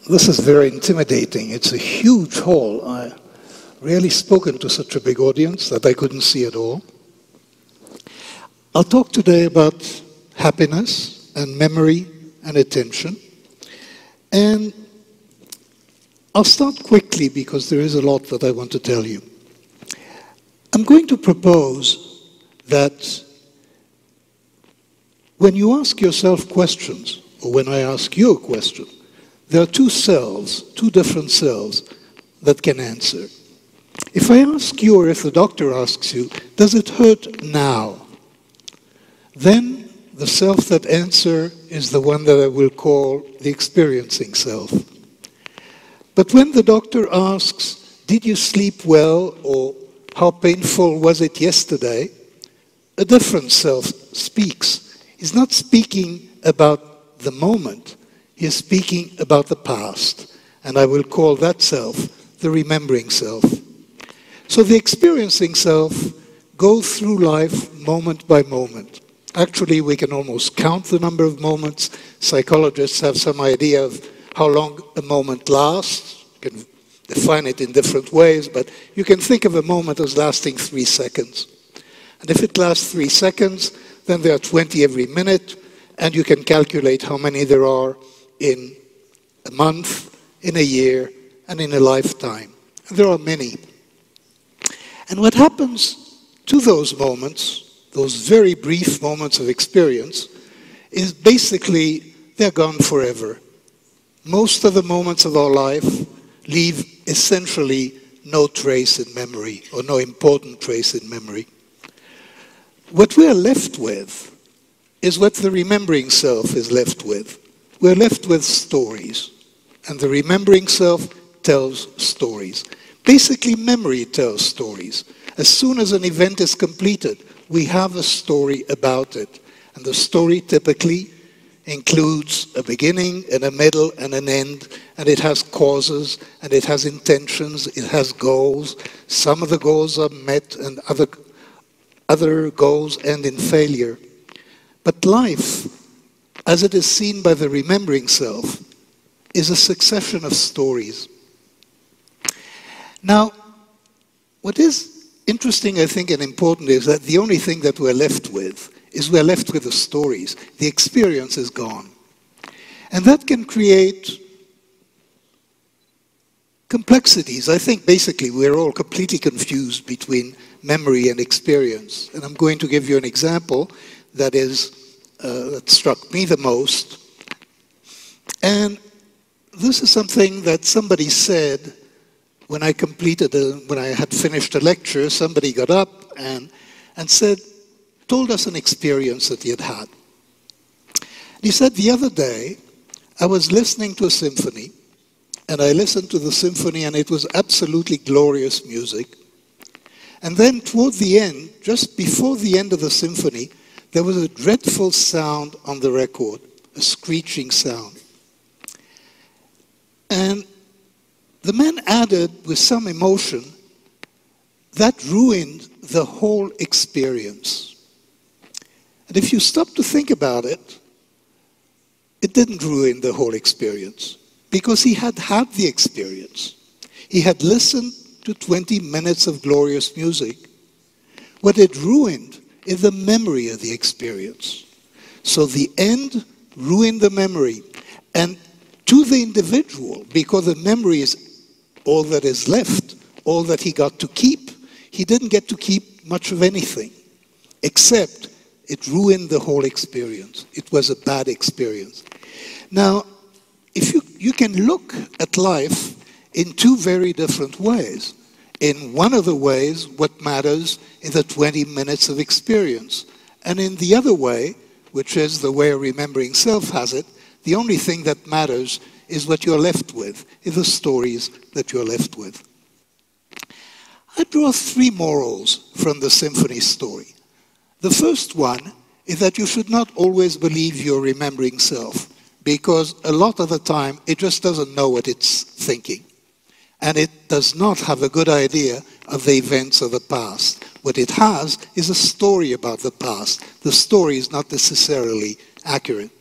This is very intimidating. It's a huge hall. I rarely spoken to such a big audience that I couldn't see at all. I'll talk today about happiness and memory and attention. And I'll start quickly because there is a lot that I want to tell you. I'm going to propose that when you ask yourself questions, or when I ask you a question, there are two different selves that can answer. If I ask you, or if the doctor asks you, does it hurt now? Then the self that answers is the one that I will call the experiencing self. But when the doctor asks, did you sleep well, or how painful was it yesterday, a different self speaks. He's not speaking about the moment. He is speaking about the past. And I will call that self the remembering self. So the experiencing self goes through life moment by moment. Actually, we can almost count the number of moments. Psychologists have some idea of how long a moment lasts. You can define it in different ways, but you can think of a moment as lasting 3 seconds. And if it lasts 3 seconds, then there are 20 every minute, and you can calculate how many there are in a month, in a year, and in a lifetime. And there are many. And what happens to those moments, those very brief moments of experience, is basically they're gone forever. Most of the moments of our life leave essentially no trace in memory, or no important trace in memory. What we are left with is what the remembering self is left with. We're left with stories, and the remembering self tells stories. Basically, memory tells stories. As soon as an event is completed, we have a story about it. And the story typically includes a beginning and a middle and an end, and it has causes, and it has intentions, it has goals. Some of the goals are met, and other goals end in failure. But life, as it is seen by the remembering self, is a succession of stories. Now, what is interesting, I think, and important is that the only thing that we're left with is we're left with the stories. The experience is gone. And that can create complexities. I think basically we're all completely confused between memory and experience. And I'm going to give you an example that struck me the most. And this is something that somebody said when I had finished a lecture. Somebody got up and told us an experience that he had had. He said, the other day, I was listening to a symphony, and I listened to the symphony, and it was absolutely glorious music. And then toward the end, just before the end of the symphony, there was a dreadful sound on the record, a screeching sound. And the man added, with some emotion, that ruined the whole experience. And if you stop to think about it, it didn't ruin the whole experience, because he had had the experience. He had listened to 20 minutes of glorious music. What it ruined is the memory of the experience. So the end ruined the memory. And to the individual, because the memory is all that is left, all that he got to keep, he didn't get to keep much of anything, except it ruined the whole experience. It was a bad experience. Now, if you can look at life in two very different ways. In one of the ways, what matters is the 20 minutes of experience. And in the other way, which is the way a remembering self has it, the only thing that matters is what you're left with, is the stories that you're left with. I draw 3 morals from the symphony story. The first one is that you should not always believe your remembering self, because a lot of the time it just doesn't know what it's thinking. And it does not have a good idea of the events of the past. What it has is a story about the past. The story is not necessarily accurate.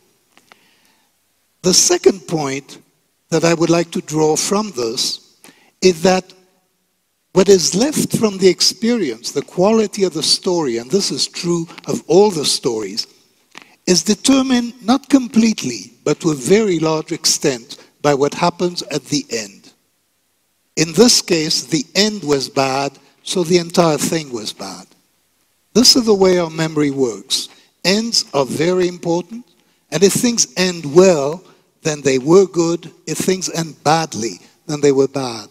The second point that I would like to draw from this is that what is left from the experience, the quality of the story, and this is true of all the stories, is determined not completely, but to a very large extent by what happens at the end. In this case, the end was bad, so the entire thing was bad. This is the way our memory works. Ends are very important, and if things end well, then they were good. If things end badly, then they were bad.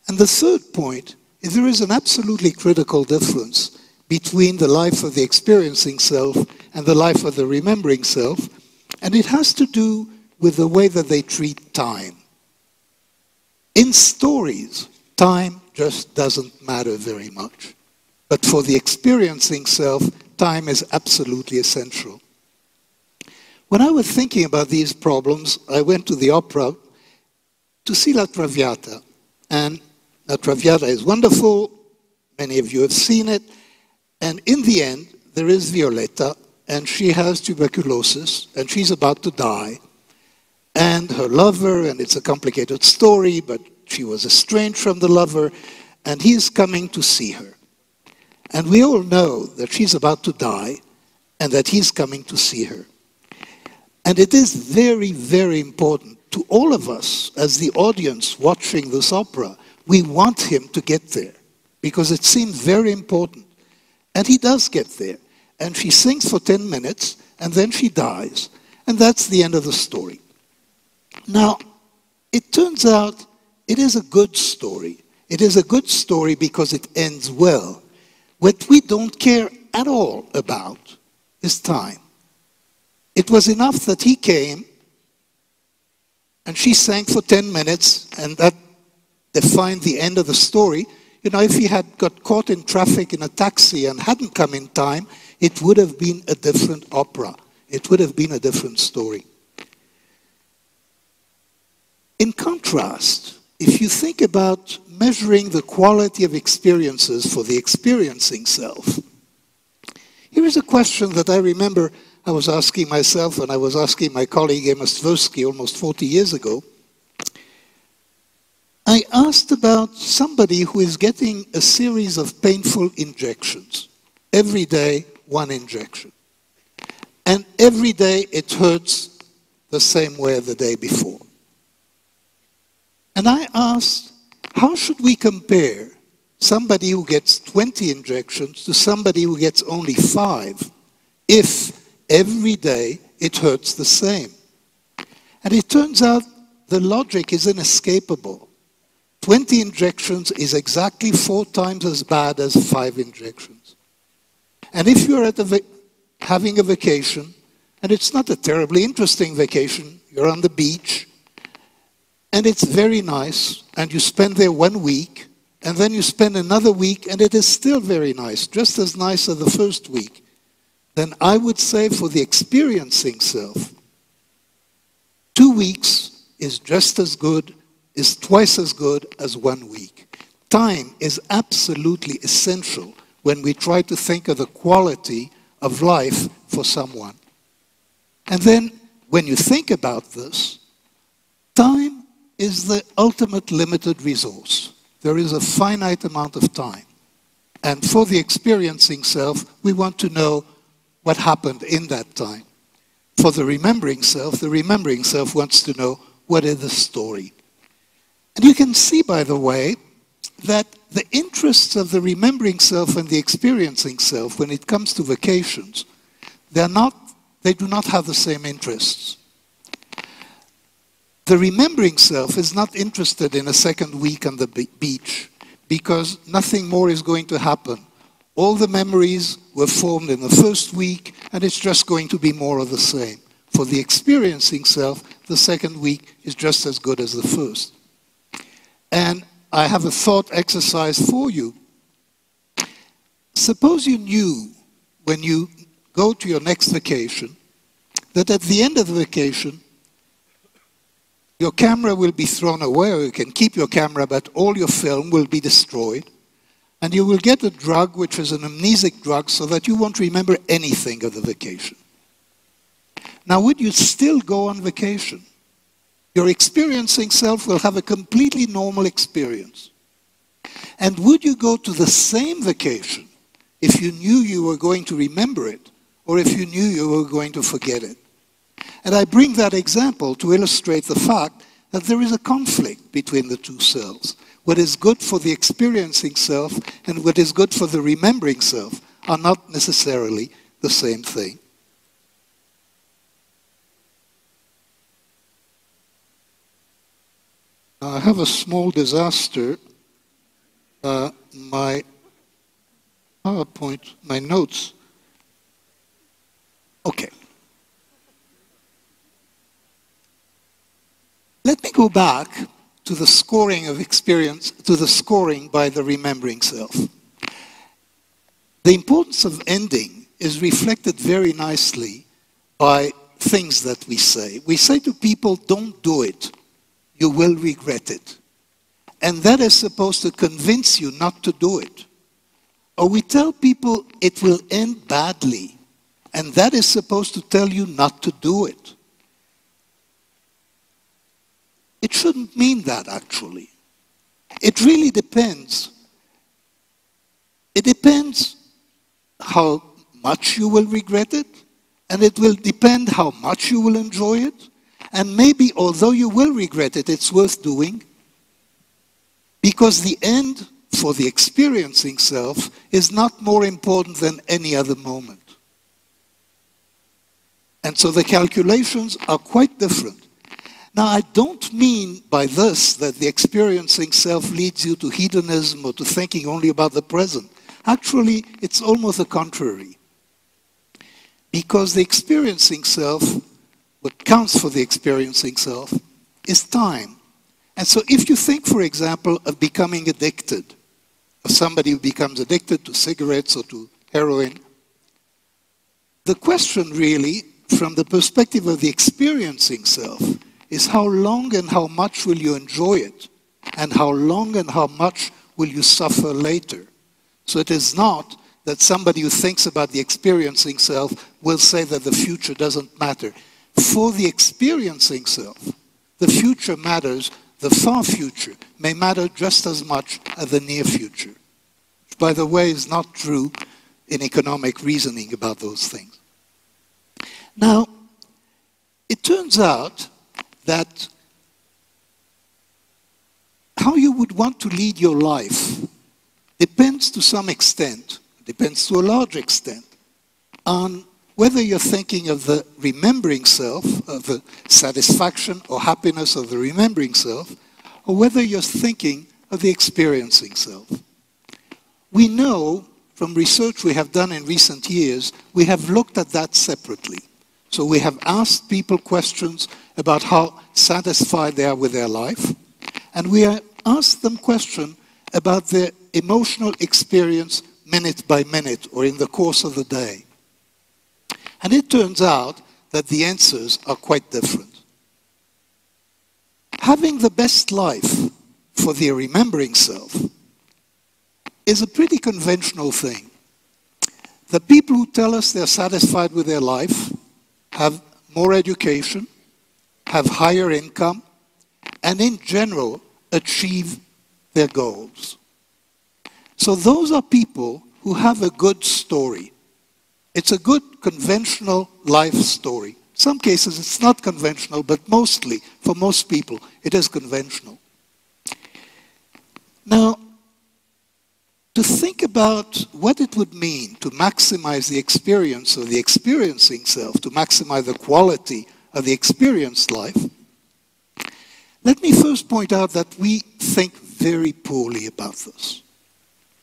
And the third point is there is an absolutely critical difference between the life of the experiencing self and the life of the remembering self, and it has to do with the way that they treat time. In stories, time just doesn't matter very much. But for the experiencing self, time is absolutely essential. When I was thinking about these problems, I went to the opera to see La Traviata. And La Traviata is wonderful. Many of you have seen it. And in the end, there is Violetta, and she has tuberculosis, and she's about to die. And her lover, and it's a complicated story, but she was estranged from the lover, and he's coming to see her. And we all know that she's about to die, and that he's coming to see her. And it is very, very important to all of us, as the audience watching this opera, we want him to get there, because it seems very important. And he does get there. And she sings for 10 minutes, and then she dies. And that's the end of the story. Now, it turns out it is a good story. It is a good story because it ends well. What we don't care at all about is time. It was enough that he came, and she sang for 10 minutes, and that defined the end of the story. You know, if he had got caught in traffic in a taxi and hadn't come in time, it would have been a different opera. It would have been a different story. In contrast, if you think about measuring the quality of experiences for the experiencing self, here is a question that I remember I was asking myself and I was asking my colleague Amos Tversky almost 40 years ago. I asked about somebody who is getting a series of painful injections. Every day, one injection. And every day it hurts the same way the day before. And I asked, how should we compare somebody who gets 20 injections to somebody who gets only 5 if every day it hurts the same? And it turns out the logic is inescapable. 20 injections is exactly 4 times as bad as 5 injections. And if you're having a vacation, and it's not a terribly interesting vacation, you're on the beach, and it's very nice, and you spend there 1 week, and then you spend another week, and it is still very nice, just as nice as the first week, then I would say for the experiencing self, 2 weeks is just as good, is twice as good as 1 week. Time is absolutely essential when we try to think of the quality of life for someone. And then, when you think about this, time is the ultimate limited resource. There is a finite amount of time. And for the experiencing self, we want to know what happened in that time. For the remembering self wants to know what is the story. And you can see, by the way, that the interests of the remembering self and the experiencing self, when it comes to vacations, they do not have the same interests. The remembering self is not interested in a second week on the beach because nothing more is going to happen. All the memories were formed in the first week, and it's just going to be more of the same. For the experiencing self, the second week is just as good as the first. And I have a thought exercise for you. Suppose you knew when you go to your next vacation that at the end of the vacation, your camera will be thrown away, or you can keep your camera, but all your film will be destroyed. And you will get a drug which is an amnesic drug so that you won't remember anything of the vacation. Now, would you still go on vacation? Your experiencing self will have a completely normal experience. And would you go to the same vacation if you knew you were going to remember it, or if you knew you were going to forget it? And I bring that example to illustrate the fact that there is a conflict between the two selves. What is good for the experiencing self and what is good for the remembering self are not necessarily the same thing. Now, I have a small disaster. My PowerPoint, my notes. Okay. Let me go back to the scoring of experience, to the scoring by the remembering self. The importance of ending is reflected very nicely by things that we say. We say to people, don't do it. You will regret it. And that is supposed to convince you not to do it. Or we tell people it will end badly. And that is supposed to tell you not to do it. It shouldn't mean that, actually. It really depends. It depends how much you will regret it, and it will depend how much you will enjoy it, and maybe, although you will regret it, it's worth doing, because the end for the experiencing self is not more important than any other moment. And so the calculations are quite different. Now, I don't mean by this that the experiencing self leads you to hedonism or to thinking only about the present. Actually, it's almost the contrary. Because the experiencing self, what counts for the experiencing self, is time. And so if you think, for example, of becoming addicted, of somebody who becomes addicted to cigarettes or to heroin, the question really, from the perspective of the experiencing self, is how long and how much will you enjoy it, and how long and how much will you suffer later. So it is not that somebody who thinks about the experiencing self will say that the future doesn't matter. For the experiencing self, the future matters. The far future may matter just as much as the near future. Which, by the way, is not true in economic reasoning about those things. Now, it turns out that how you would want to lead your life depends to some extent, depends to a large extent, on whether you're thinking of the remembering self, of the satisfaction or happiness of the remembering self, or whether you're thinking of the experiencing self. We know from research we have done in recent years, we have looked at that separately. So we have asked people questions about how satisfied they are with their life, and we have asked them questions about their emotional experience minute by minute or in the course of the day. And it turns out that the answers are quite different. Having the best life for the remembering self is a pretty conventional thing. The people who tell us they're satisfied with their life have more education, have higher income, and in general achieve their goals. So those are people who have a good story. It's a good conventional life story. In some cases it's not conventional, but mostly, for most people, it is conventional. Now, to think about what it would mean to maximize the experience of the experiencing self, to maximize the quality of the experienced life, let me first point out that we think very poorly about this.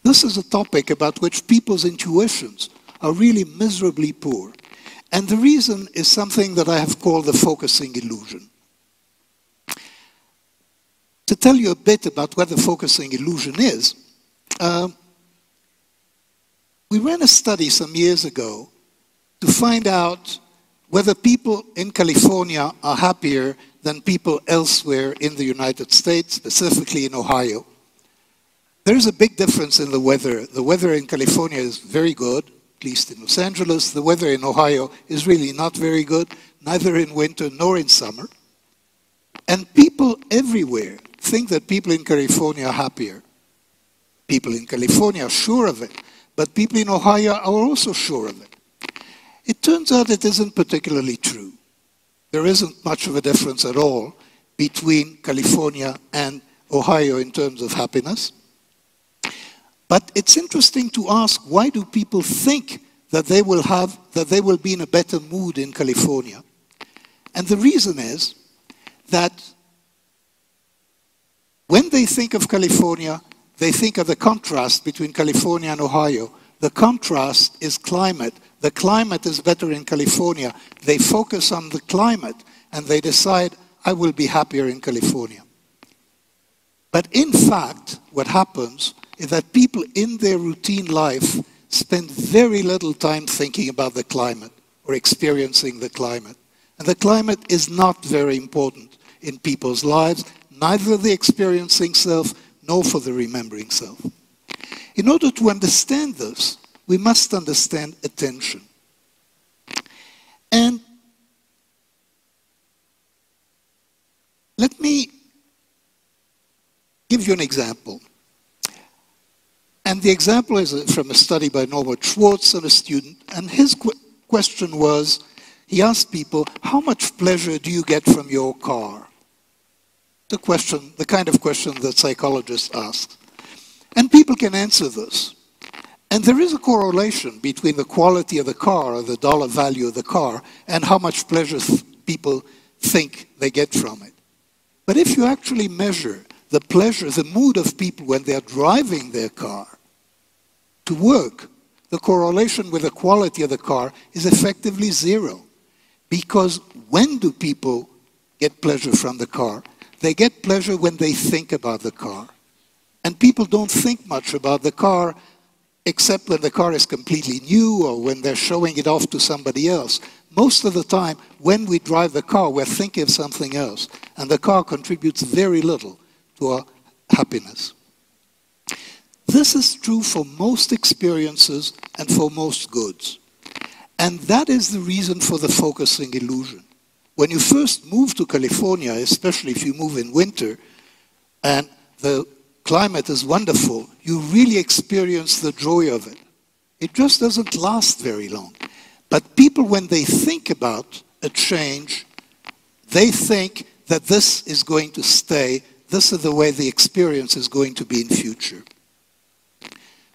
This is a topic about which people's intuitions are really miserably poor. And the reason is something that I have called the focusing illusion. To tell you a bit about what the focusing illusion is, we ran a study some years ago to find out whether people in California are happier than people elsewhere in the United States, specifically in Ohio. There is a big difference in the weather. The weather in California is very good, at least in Los Angeles. The weather in Ohio is really not very good, neither in winter nor in summer. And people everywhere think that people in California are happier. People in California are sure of it, but people in Ohio are also sure of it. It turns out it isn't particularly true. There isn't much of a difference at all between California and Ohio in terms of happiness. But it's interesting to ask, why do people think that they will be in a better mood in California? And the reason is that when they think of California, they think of the contrast between California and Ohio. The contrast is climate. The climate is better in California. They focus on the climate and they decide, I will be happier in California. But in fact, what happens is that people in their routine life spend very little time thinking about the climate or experiencing the climate. And the climate is not very important in people's lives, neither the experiencing self nor for the remembering self. In order to understand this, we must understand attention. And let me give you an example. And the example is from a study by Norbert Schwartz and a student. And his question was, he asked people, how much pleasure do you get from your car? The question, the kind of question that psychologists ask. And people can answer this. And there is a correlation between the quality of the car, or the dollar value of the car, and how much pleasure people think they get from it. But if you actually measure the pleasure, the mood of people when they're driving their car to work, the correlation with the quality of the car is effectively zero. Because when do people get pleasure from the car? They get pleasure when they think about the car. And people don't think much about the car except when the car is completely new or when they're showing it off to somebody else. Most of the time, when we drive the car, we're thinking of something else. And the car contributes very little to our happiness. This is true for most experiences and for most goods. And that is the reason for the focusing illusion. When you first move to California, especially if you move in winter, and the climate is wonderful, you really experience the joy of it. It just doesn't last very long. But people, when they think about a change, they think that this is going to stay, this is the way the experience is going to be in future.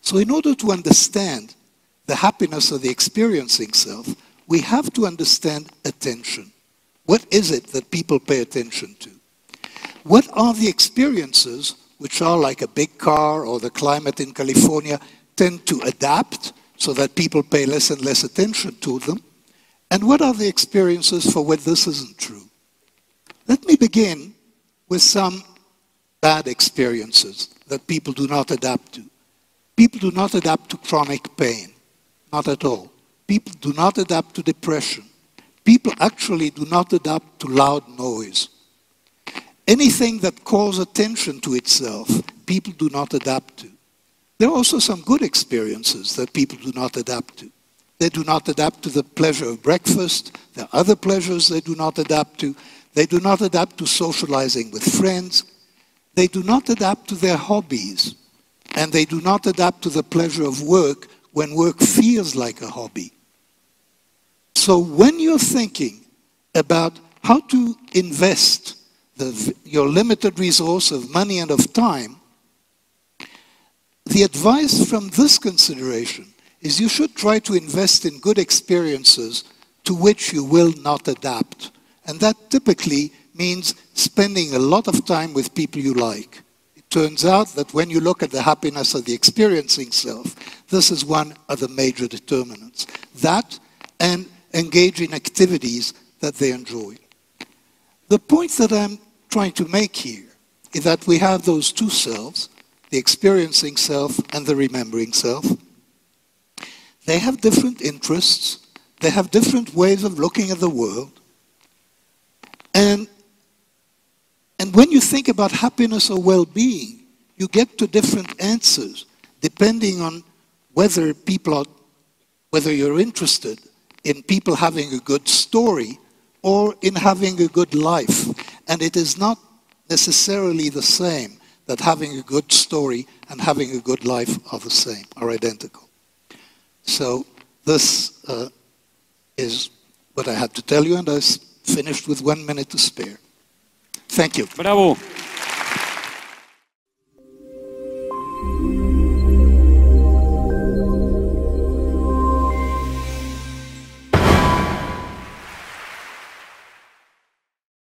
So in order to understand the happiness of the experiencing self, we have to understand attention. What is it that people pay attention to? What are the experiences which are like a big car or the climate in California tend to adapt so that people pay less and less attention to them? And what are the experiences for which this isn't true? Let me begin with some bad experiences that people do not adapt to. People do not adapt to chronic pain, not at all. People do not adapt to depression. People actually do not adapt to loud noise. Anything that calls attention to itself, people do not adapt to. There are also some good experiences that people do not adapt to. They do not adapt to the pleasure of breakfast. There are other pleasures they do not adapt to. They do not adapt to socializing with friends. They do not adapt to their hobbies. And they do not adapt to the pleasure of work when work feels like a hobby. So when you're thinking about how to invest your limited resource of money and of time, the advice from this consideration is you should try to invest in good experiences to which you will not adapt. And that typically means spending a lot of time with people you like. It turns out that when you look at the happiness of the experiencing self, this is one of the major determinants. That and engage in activities that they enjoy. The point that I'm trying to make here is that we have those two selves, the experiencing self and the remembering self. They have different interests. They have different ways of looking at the world. And when you think about happiness or well-being, you get to different answers depending on whether you're interested in people having a good story or in having a good life. And it is not necessarily the same that having a good story and having a good life are the same, are identical. So this is what I had to tell you, and I finished with 1 minute to spare. Thank you. Bravo.